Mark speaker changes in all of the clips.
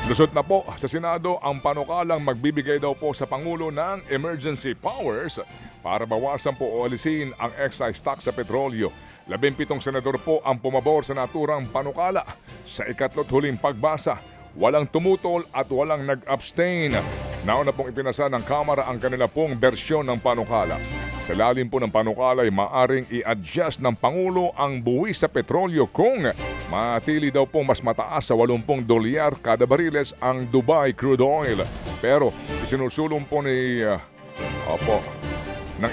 Speaker 1: Lusot na po sa Senado ang panukalang magbibigay daw po sa Pangulo ng emergency powers para bawasan po o alisin ang excise tax sa petrolyo. 17 senador po ang pumabor sa naturang panukala. Sa ikatlot huling pagbasa, walang tumutol at walang nag-abstain. Nauna pong ipinasa ng Kamara ang kanila pong bersyon ng panukala. Sa lalim po ng panukala ay maaring i-adjust ng Pangulo ang buwis sa petrolyo kung matili daw pong mas mataas sa 80 dolyar kada bariles ang Dubai crude oil. Pero isinusulong po ng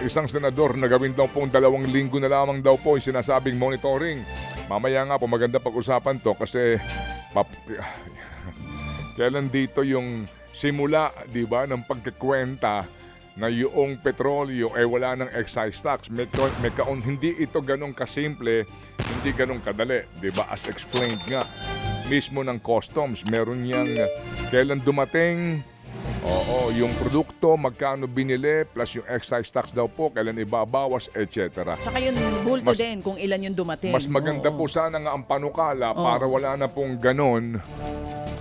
Speaker 1: isang senador na gawin daw pong 2 linggo na lamang daw po yung sinasabing monitoring. Mamaya nga po maganda pag-usapan to kasi kailan dito yung simula, di ba, ng pagkikwenta na yung petrolyo ay wala ng excise tax. Hindi ito ganun kasimple, hindi ganun kadali, di ba? As explained nga mismo ng customs, meron yang kailan dumating, yung produkto, magkano binili, plus yung excise tax daw po, kailan ibabawas, etc.
Speaker 2: Saka yung bulto din kung ilan yung dumating.
Speaker 1: Mas maganda po sana nga ang panukala para wala na pong ganun.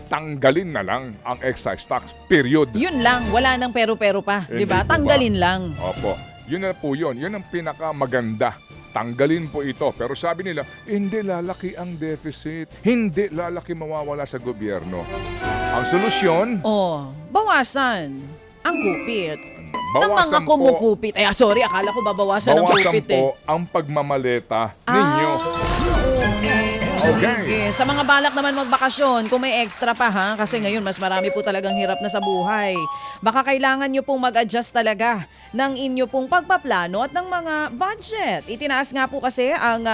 Speaker 1: Tanggalin na lang ang excise tax, period.
Speaker 2: Yun lang, wala nang pero-pero pa, di ba?
Speaker 1: Hindi po
Speaker 2: Tanggalin
Speaker 1: ba?
Speaker 2: lang.
Speaker 1: Opo, yun na po yun. Yun ang pinakamaganda. Tanggalin po ito. Pero sabi nila, hindi lalaki ang deficit. Hindi lalaki mawawala sa gobyerno. Ang solusyon,
Speaker 2: Bawasan ang kupit. Ng mga
Speaker 1: bawasan po,
Speaker 2: kumukupit. Ay, sorry, akala ko babawasan ang kupit
Speaker 1: po ang pagmamaleta ninyo. Okay.
Speaker 2: Sige. Sa mga balak naman magbakasyon, kung may extra pa ha, kasi ngayon mas marami po talagang hirap na sa buhay. Baka kailangan nyo pong mag-adjust talaga ng inyo pong pagpaplano at ng mga budget. Itinaas nga po kasi ang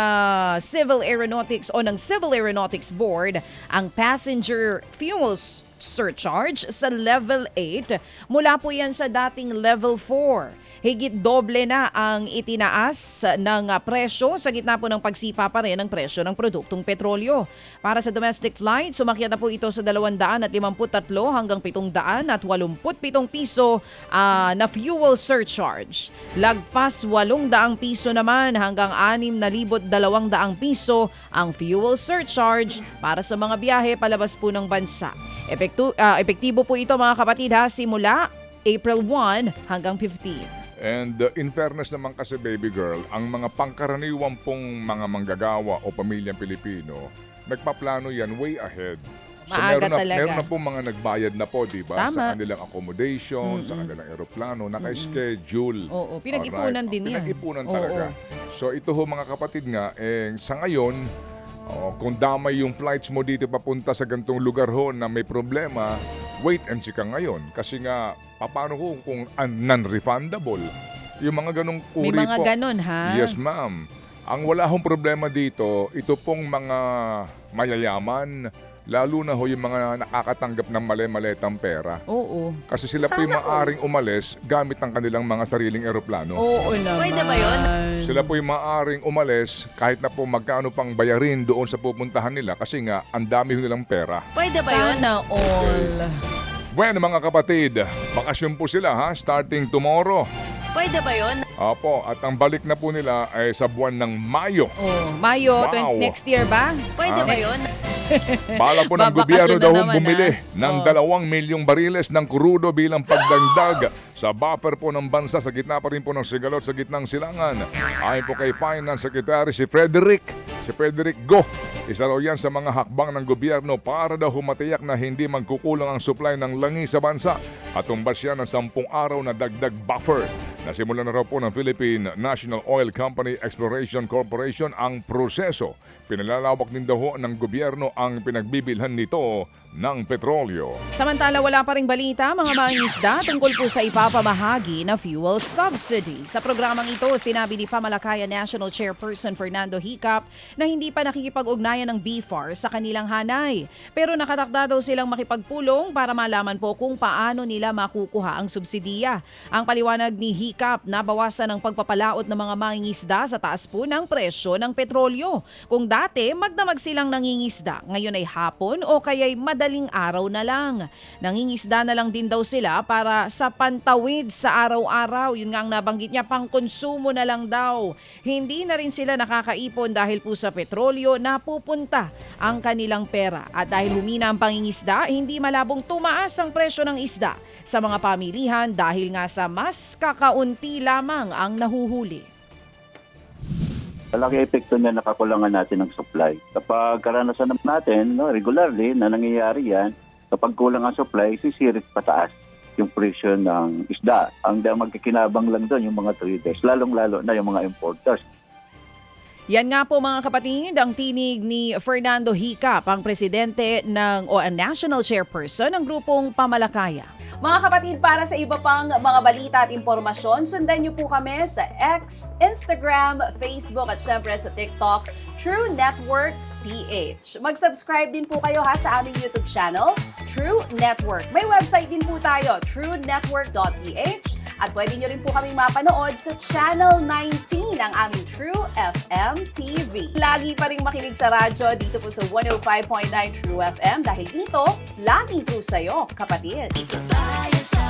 Speaker 2: Civil Aeronautics o ng Civil Aeronautics Board ang passenger fuels surcharge sa level 8 mula po yan sa dating level 4. Higit doble na ang itinaas ng presyo sa gitna po ng pagsipa pa rin ng presyo ng produktong petrolyo. Para sa domestic flight, sumakyat na po ito sa 253 hanggang 787 piso na fuel surcharge. Lagpas 800 piso naman hanggang 6,200 piso ang fuel surcharge para sa mga biyahe palabas po ng bansa. Epektibo po ito mga kapatid simula April 1 hanggang 15.
Speaker 1: And in fairness naman kasi, baby girl, ang mga pangkaraniwang pong mga manggagawa o pamilyang Pilipino, nagpaplano yan way ahead. So
Speaker 2: Maaga talaga.
Speaker 1: meron na po mga nagbayad na po, di ba?
Speaker 2: Tama.
Speaker 1: Sa kanilang accommodation, sa kanilang eroplano, naka-schedule.
Speaker 2: Oo, pinag-ipunan din yan.
Speaker 1: Pinag-ipunan talaga. So ito ho mga kapatid nga, sa ngayon, kung damay yung flights mo dito papunta sa gantong lugar ho na may problema, wait and see ka ngayon. Kasi nga, paano kung non-refundable? Yung mga ganong uri
Speaker 2: May mga
Speaker 1: po.
Speaker 2: ganon ha?
Speaker 1: Yes, ma'am. Ang wala hong problema dito, ito pong mga mayayaman, lalo na ho yung mga nakakatanggap ng mali-maletang pera.
Speaker 2: Oo.
Speaker 1: Kasi sila po yung maaring umalis gamit ang kanilang mga sariling eroplano.
Speaker 2: Oo naman.
Speaker 3: Pwede ba yun?
Speaker 1: Sila po yung maaring umalis kahit na po magkano pang bayarin doon sa pupuntahan nila kasi nga ang dami ho nilang pera.
Speaker 3: Pwede ba yun?
Speaker 2: Sana all.
Speaker 1: Bueno mga kapatid, bakasyon po sila starting tomorrow.
Speaker 3: Pwede ba yun?
Speaker 1: Opo, at ang balik na po nila ay sa buwan ng Mayo.
Speaker 2: Mayo,
Speaker 1: Wow.
Speaker 2: next year ba?
Speaker 3: Pwede ba yun?
Speaker 1: Bala po ng
Speaker 2: Babakasyon
Speaker 1: gobyerno
Speaker 2: na
Speaker 1: daw
Speaker 2: naman,
Speaker 1: bumili ng 2 milyong bariles ng krudo bilang pagdagdag sa buffer po ng bansa sa gitna pa rin po ng sigalot sa gitnang silangan. Ayon po kay Finance Secretary si Frederick Go. Isa raw yan sa mga hakbang ng gobyerno para daw humatiyak na hindi magkukulang ang supply ng langis sa bansa at tumbas siya ng 10 araw na dagdag buffer. Nasimulan na raw po ng Philippine National Oil Company Exploration Corporation ang proseso. Pinalalawak din daw ng gobyerno ang pinagbibilhan nito ng petrolyo.
Speaker 2: Samantala, wala pa ring balita mga mangingisda tungkol po sa ipapamahagi na fuel subsidy. Sa programang ito, sinabi ni Pamalakayan National Chairperson Fernando Hicap na hindi pa nakikipag-ugnayan ng BFAR sa kanilang hanay. Pero nakatakda daw silang makipagpulong para malaman po kung paano nila makukuha ang subsidiya. Ang paliwanag ni Hicap na bawasan ang pagpapalaot ng mga mangingisda sa taas po ng presyo ng petrolyo. Kung dati, magdamag silang nangingisda, ngayon ay hapon o kaya'y madaling madaling araw na lang. Nangingisda na lang din daw sila para sa pantawid sa araw-araw. Yun nga ang nabanggit niya, pangkonsumo na lang daw. Hindi na rin sila nakakaipon dahil po sa petrolyo na pupunta ang kanilang pera. At dahil humina ang pangingisda, hindi malabong tumaas ang presyo ng isda sa mga pamilihan dahil nga sa mas kakaunti lamang ang nahuhuli.
Speaker 4: Malaki epekto niya nakakulangan natin ng supply. Kapag karanasan naman natin, regularly na nangyayari yan, kapag kulang ang supply, sisirit pataas yung presyo ng isda. Ang magkikinabang lang doon yung mga traders, lalong-lalo na yung mga importers.
Speaker 2: Yan nga po mga kapatid, ang tinig ni Fernando Hicap, ang presidente o ang national chairperson ng grupong Pamalakaya. Mga kapatid, para sa iba pang mga balita at impormasyon, sundan niyo po kami sa X, Instagram, Facebook at syempre sa TikTok, True Network PH. Mag-subscribe din po kayo sa aming YouTube channel, True Network. May website din po tayo, truenetwork.ph. At pwede nyo rin po kaming mapanood sa Channel 19 ng aming True FM TV. Lagi pa rin makinig sa radyo dito po sa 105.9 True FM dahil dito, laging true sa'yo, kapatid.
Speaker 5: Dito tayo sa